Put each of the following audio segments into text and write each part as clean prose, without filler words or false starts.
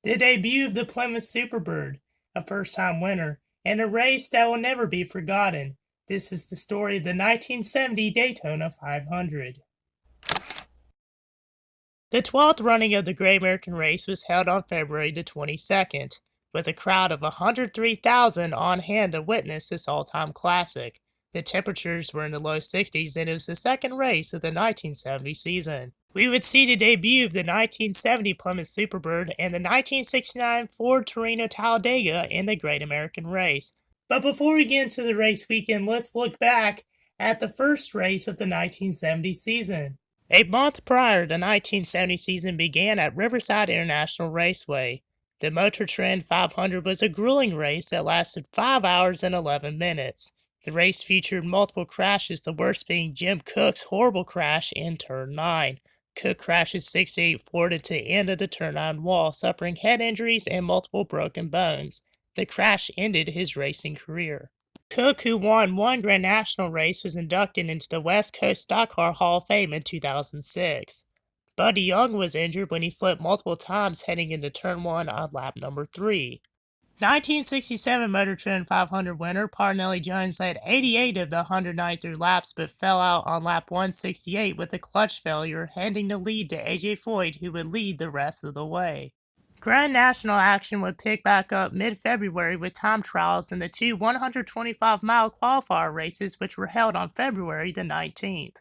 the debut of the Plymouth Superbird, a first-time winner, and a race that will never be forgotten. This is the story of the 1970 Daytona 500. The 12th running of the Great American Race was held on February the 22nd, with a crowd of 103,000 on hand to witness this all-time classic. The temperatures were in the low 60s, and it was the second race of the 1970 season. We would see the debut of the 1970 Plymouth Superbird and the 1969 Ford Torino Talladega in the Great American Race. But before we get into the race weekend, let's look back at the first race of the 1970 season. A month prior, the 1970 season began at Riverside International Raceway. The Motor Trend 500 was a grueling race that lasted 5 hours and 11 minutes. The race featured multiple crashes, the worst being Jim Cook's horrible crash in Turn 9. Cook crashes 68 Ford into the end of the Turn 9 wall, suffering head injuries and multiple broken bones. The crash ended his racing career. Cook, who won one Grand National race, was inducted into the West Coast Stock Car Hall of Fame in 2006. Buddy Young was injured when he flipped multiple times heading into Turn 1 on lap number 3. 1967 Motor Trend 500 winner Parnelli Jones led 88 of the 193 laps but fell out on lap 168 with a clutch failure, handing the lead to A.J. Foyt, who would lead the rest of the way. Grand National action would pick back up mid-February with time trials in the two 125-mile qualifier races which were held on February the 19th.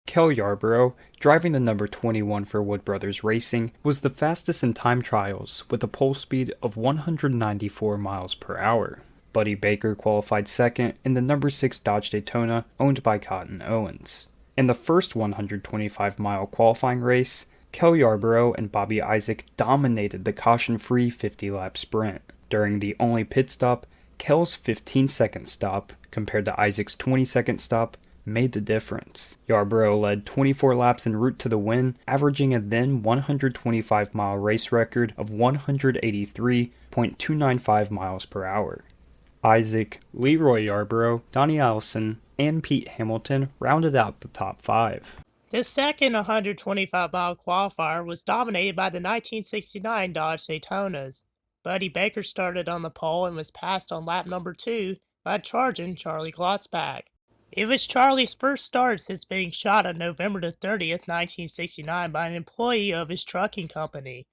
Cale Yarborough, driving the number 21 for Wood Brothers Racing, was the fastest in time trials with a pole speed of 194 miles per hour. Buddy Baker qualified second in the number 6 Dodge Daytona owned by Cotton Owens. In the first 125-mile qualifying race, Cale Yarborough and Bobby Isaac dominated the caution-free 50-lap sprint. During the only pit stop, Cale's 15-second stop, compared to Isaac's 20-second stop, made the difference. Yarborough led 24 laps en route to the win, averaging a then 125-mile race record of 183.295 miles per hour. Isaac, Leroy Yarborough, Donnie Allison, and Pete Hamilton rounded out the top 5. The second 125-mile qualifier was dominated by the 1969 Dodge Daytonas. Buddy Baker started on the pole and was passed on lap number 2 by charging Charlie Glotzback. It was Charlie's first start since being shot on November 30th, 1969 by an employee of his trucking company.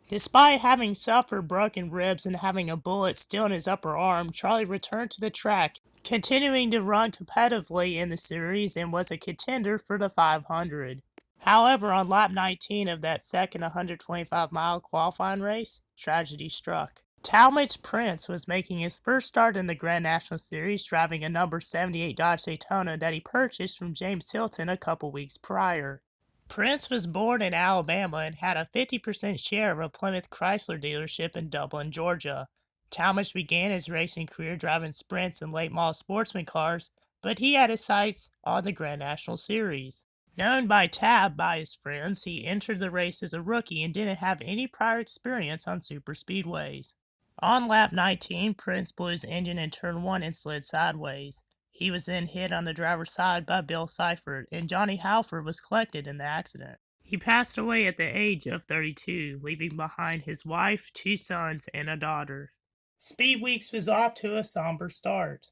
Despite having suffered broken ribs and having a bullet still in his upper arm, Charlie returned to the track, continuing to run competitively in the series and was a contender for the 500. However, on lap 19 of that second 125-mile qualifying race, tragedy struck. Talmadge Prince was making his first start in the Grand National Series, driving a number 78 Dodge Daytona that he purchased from James Hilton a couple weeks prior. Prince was born in Alabama and had a 50% share of a Plymouth Chrysler dealership in Dublin, Georgia. Talmadge began his racing career driving sprints and late model sportsman cars, but he had his sights on the Grand National Series. Known by Tab by his friends, he entered the race as a rookie and didn't have any prior experience on super speedways. On lap 19, Prince blew his engine in turn 1 and slid sideways. He was then hit on the driver's side by Bill Seifert, and Johnny Halford was collected in the accident. He passed away at the age of 32, leaving behind his wife, 2 sons, and a daughter. Speed Weeks was off to a somber start.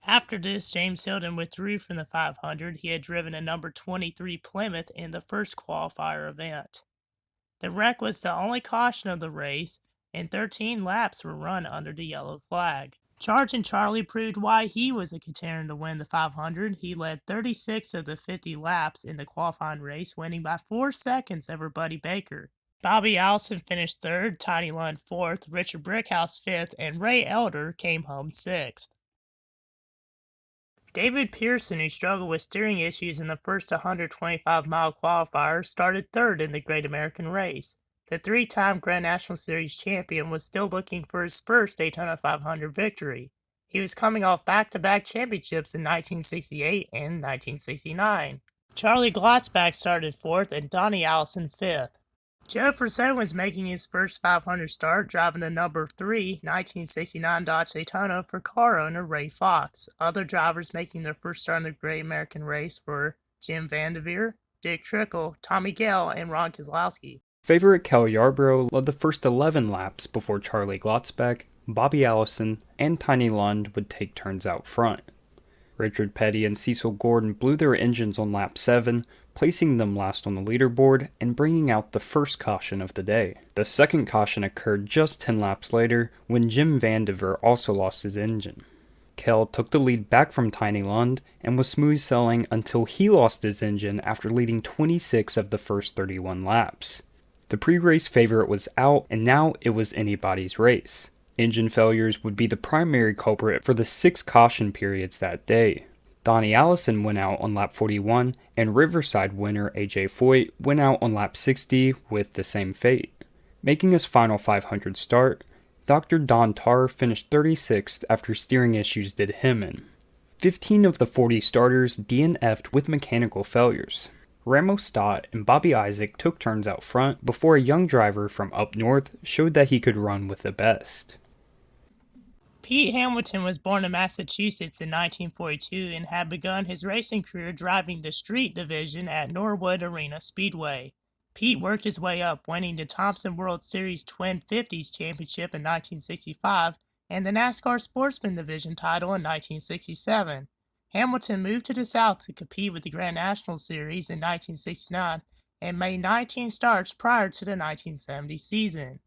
After this, James Hilton withdrew from the 500. He had driven a number 23 Plymouth in the first qualifier event. The wreck was the only caution of the race, and 13 laps were run under the yellow flag. Charging Charlie proved why he was a contender to win the 500. He led 36 of the 50 laps in the qualifying race, winning by 4 seconds over Buddy Baker. Bobby Allison finished 3rd, Tiny Lund 4th, Richard Brickhouse 5th, and Ray Elder came home 6th. David Pearson, who struggled with steering issues in the first 125-mile qualifier, started 3rd in the Great American Race. The 3-time Grand National Series champion was still looking for his first Daytona 500 victory. He was coming off back-to-back championships in 1968 and 1969. Charlie Glotzback started 4th and Donnie Allison 5th. Joe Frisone was making his first 500 start, driving the number 3 1969 Dodge Daytona for car owner Ray Fox. Other drivers making their first start in the Great American Race were Jim Vanderveer, Dick Trickle, Tommy Gale, and Ron Kozlowski. Favorite Kel Yarborough led the first 11 laps before Charlie Glotzback, Bobby Allison, and Tiny Lund would take turns out front. Richard Petty and Cecil Gordon blew their engines on lap 7, placing them last on the leaderboard and bringing out the first caution of the day. The second caution occurred just 10 laps later when Jim Vandiver also lost his engine. Kel took the lead back from Tiny Lund and was smooth sailing until he lost his engine after leading 26 of the first 31 laps. The pre-race favorite was out, and now it was anybody's race. Engine failures would be the primary culprit for the 6 caution periods that day. Donnie Allison went out on lap 41, and Riverside winner AJ Foyt went out on lap 60 with the same fate. Making his final 500 start, Dr. Don Tarr finished 36th after steering issues did him in. 15 of the 40 starters DNF'd with mechanical failures. Ramo Stott and Bobby Isaac took turns out front before a young driver from up north showed that he could run with the best. Pete Hamilton was born in Massachusetts in 1942 and had begun his racing career driving the street division at Norwood Arena Speedway. Pete worked his way up, winning the Thompson World Series Twin 50s Championship in 1965 and the NASCAR Sportsman Division title in 1967. Hamilton moved to the South to compete with the Grand National Series in 1969 and made 19 starts prior to the 1970 season.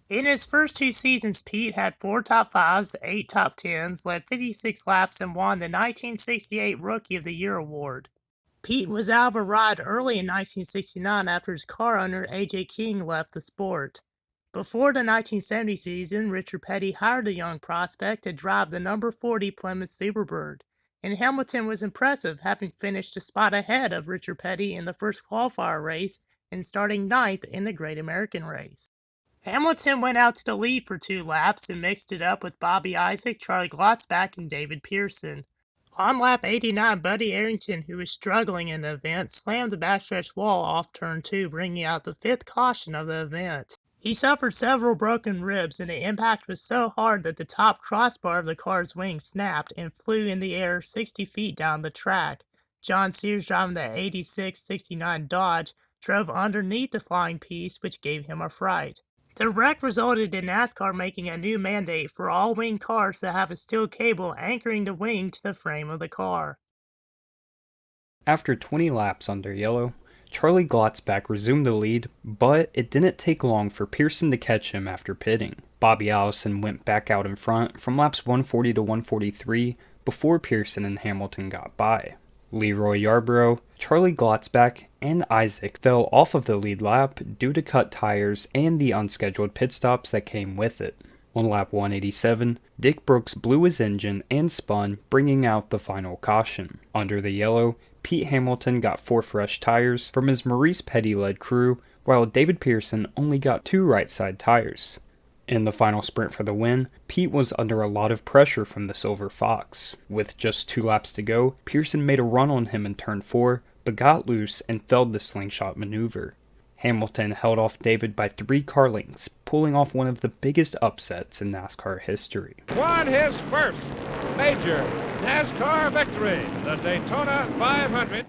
In his first 2 seasons, Pete had 4 top 5s, 8 top 10s, led 56 laps, and won the 1968 Rookie of the Year award. Pete was out of a ride early in 1969 after his car owner A.J. King left the sport. Before the 1970 season, Richard Petty hired a young prospect to drive the number 40 Plymouth Superbird, and Hamilton was impressive, having finished a spot ahead of Richard Petty in the first qualifier race and starting 9th in the Great American Race. Hamilton went out to the lead for 2 laps and mixed it up with Bobby Isaac, Charlie Glotzback, and David Pearson. On lap 89, Buddy Arrington, who was struggling in the event, slammed the backstretch wall off turn 2, bringing out the 5th caution of the event. He suffered several broken ribs, and the impact was so hard that the top crossbar of the car's wing snapped and flew in the air 60 feet down the track. John Sears, driving the 86-69 Dodge, drove underneath the flying piece, which gave him a fright. The wreck resulted in NASCAR making a new mandate for all wing cars to have a steel cable anchoring the wing to the frame of the car. After 20 laps under yellow, Charlie Glotzback resumed the lead, but it didn't take long for Pearson to catch him after pitting. Bobby Allison went back out in front from laps 140 to 143 before Pearson and Hamilton got by. Leroy Yarborough, Charlie Glotzback, and Isaac fell off of the lead lap due to cut tires and the unscheduled pit stops that came with it. On lap 187, Dick Brooks blew his engine and spun, bringing out the final caution. Under the yellow, Pete Hamilton got 4 fresh tires from his Maurice Petty-led crew, while David Pearson only got 2 right-side tires. In the final sprint for the win, Pete was under a lot of pressure from the Silver Fox. With just 2 laps to go, Pearson made a run on him in turn 4, but got loose and failed the slingshot maneuver. Hamilton held off David by 3 car lengths, pulling off one of the biggest upsets in NASCAR history. Won his first major NASCAR victory, the Daytona 500.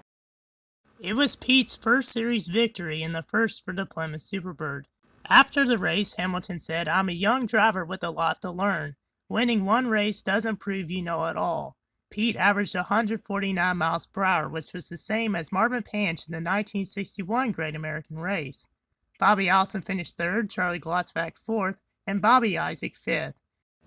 It was Pete's first series victory and the first for the Plymouth Superbird. After the race, Hamilton said, "I'm a young driver with a lot to learn. Winning one race doesn't prove you know it all." Pete averaged 149 miles per hour, which was the same as Marvin Panch in the 1961 Great American Race. Bobby Allison finished 3rd, Charlie Glotzback 4th, and Bobby Isaac 5th.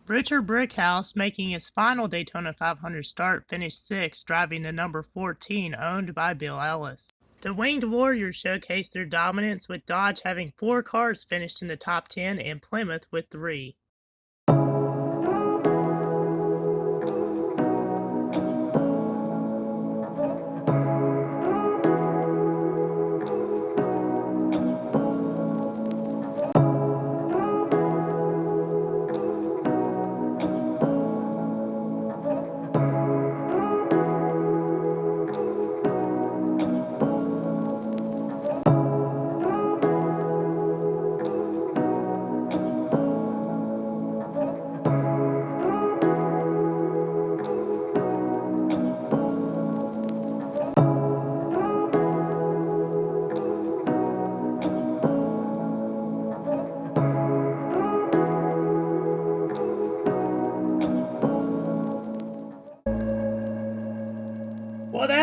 Richard Brickhouse, making his final Daytona 500 start, finished 6th, driving the number 14, owned by Bill Ellis. The Winged Warriors showcased their dominance, with Dodge having 4 cars finished in the top 10 and Plymouth with 3.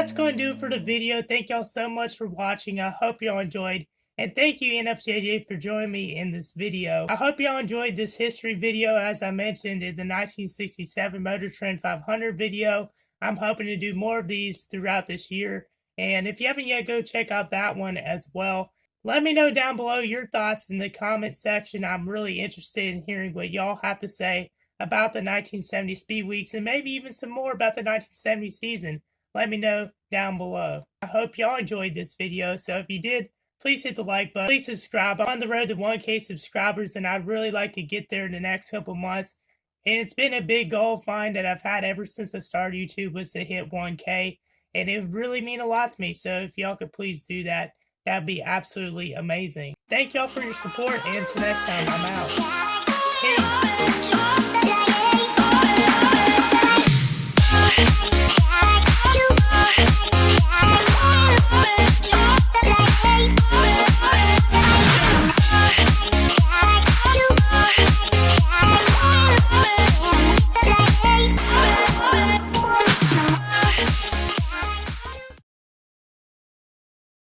that's going to do it for the video. Thank y'all so much for watching. I hope y'all enjoyed. And thank you, NFJJ, for joining me in this video. I hope y'all enjoyed this history video. As I mentioned in the 1967 Motor Trend 500 video, I'm hoping to do more of these throughout this year. And if you haven't yet, go check out that one as well. Let me know down below your thoughts in the comment section. I'm really interested in hearing what y'all have to say about the 1970 Speed Weeks and maybe even some more about the 1970 season. Let me know down below. I hope y'all enjoyed this video. So if you did, please hit the like button. Please subscribe. I'm on the road to 1K subscribers, and I'd really like to get there in the next couple months. And it's been a big goal of mine that I've had ever since I started YouTube, was to hit 1K. And it would really mean a lot to me. So if y'all could please do that, that'd be absolutely amazing. Thank y'all for your support, and until next time, I'm out. Peace.